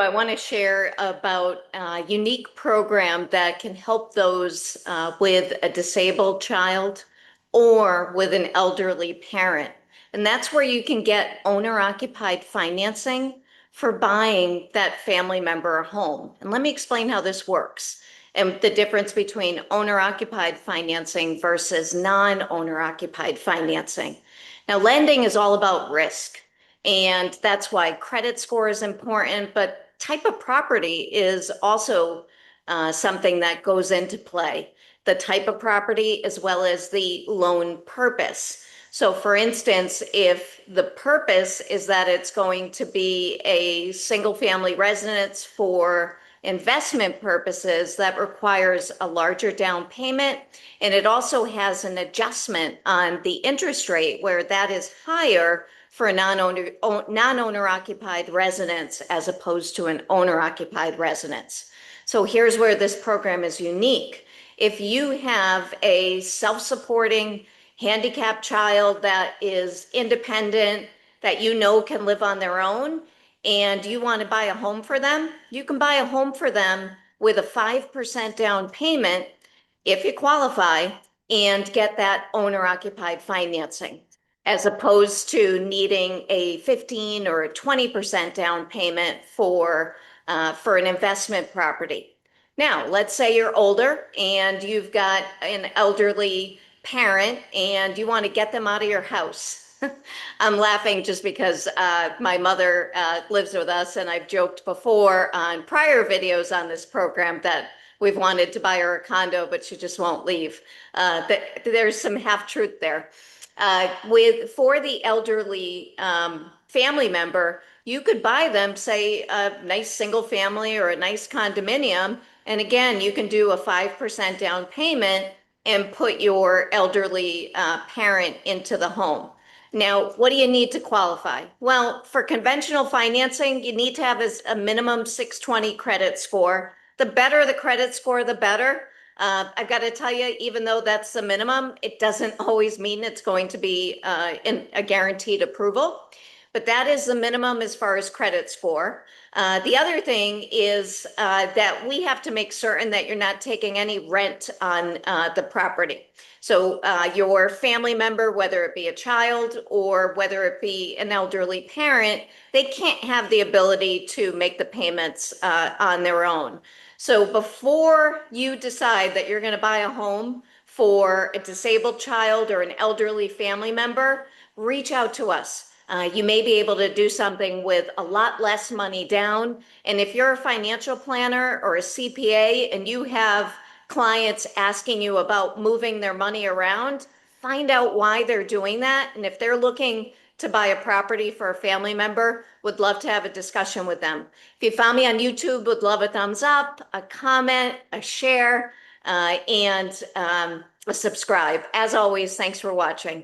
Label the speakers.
Speaker 1: I want to share about a unique program that can help those with a disabled child or with an elderly parent. And that's where you can get owner-occupied financing for buying that family member a home. And let me explain how this works and the difference between owner-occupied financing versus non-owner-occupied financing. Now, lending is all about risk. And that's why credit score is important, but type of property is also something that goes into play. The type of property as well as the loan purpose. So for instance, if the purpose is that it's going to be a single family residence for investment purposes, that requires a larger down payment. And it also has an adjustment on the interest rate where that is higher for a non-owner occupied residence as opposed to an owner occupied residence. So here's where this program is unique. If you have a self-supporting handicapped child that is independent, that you know can live on their own, and you want to buy a home for them, you can buy a home for them with a 5% down payment if you qualify and get that owner occupied financing, as opposed to needing a 15 or a 20% down payment for an investment property. Now, let's say you're older and you've got an elderly parent and you want to get them out of your house. I'm laughing just because my mother lives with us, and I've joked before on prior videos on this program that we've wanted to buy her a condo, but she just won't leave. There's some half-truth there. For the elderly family member, you could buy them, say, a nice single family or a nice condominium. And again, you can do a 5% down payment and put your elderly parent into the home. Now, what do you need to qualify? Well, for conventional financing, you need to have a minimum 620 credit score. The better the credit score, the better. I've got to tell you, even though that's the minimum, it doesn't always mean it's going to be a guaranteed approval. But that is the minimum as far as credit score. The other thing is that we have to make certain that you're not taking any rent on the property. So your family member, whether it be a child or whether it be an elderly parent, they can't have the ability to make the payments on their own. So before you decide that you're going to buy a home for a disabled child or an elderly family member, reach out to us. You may be able to do something with a lot less money down. And if you're a financial planner or a CPA and you have clients asking you about moving their money around, find out why they're doing that. And if they're looking to buy a property for a family member, would love to have a discussion with them. If you found me on YouTube, would love a thumbs up, a comment, a share, and a subscribe. As always, thanks for watching.